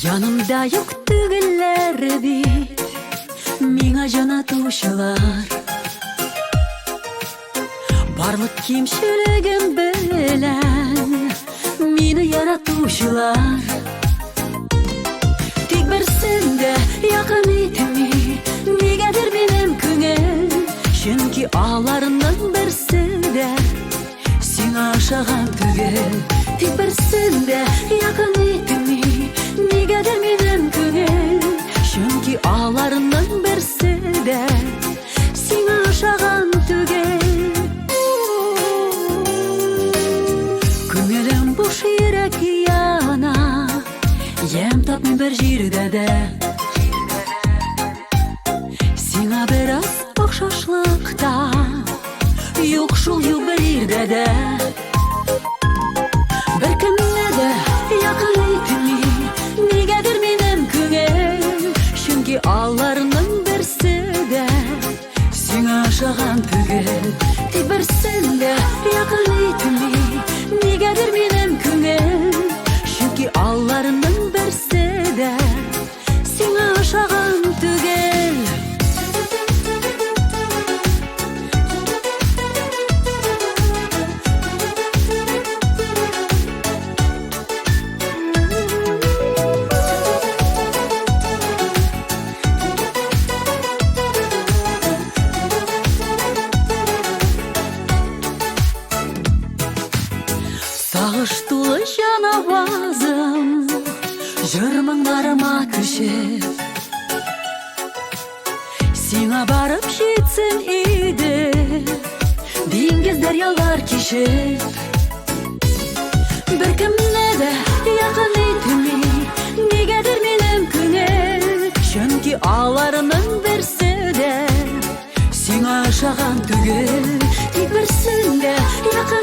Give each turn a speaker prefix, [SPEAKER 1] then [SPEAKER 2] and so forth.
[SPEAKER 1] Yanımda yok түгілләр бит, миңа жана тушылар. Барлык кимчилигим белән мине яратучылар. Тик берсен дә якын итми, нигәдер минем күңел, чөнки аларның берсе дә сиңа ошаган түгел. Тик берсен дә якын итми, нигәдер минем күңел, чөнки аларның берсе дә сиңа ошаган түгел. Күңелем буш, йөрәк яна, ям тапмый бер җирдә дә. Сиңа бераз охшашлыкта, юк шул юк бер ирдә дә. Беркемне дә якын итми, нигәдер минем күңел, чөнки аларның берсе дә сиңа ошаган түгел. Тик берсен дә якын итми, нигәдер минем күңел, чөнки аларның берсе дә сиңа ошаган түгел. Сагыш тулы җан авазым, җыр-моңнарыма күчеп, сиңа барып җитсен иде, диңгез дәрьялар кичеп. Беркемне дә якын итми, нигәдер минем күңел, чөнки аларның берсе дә сиңа ошаган түгел. Тик берсен дә якын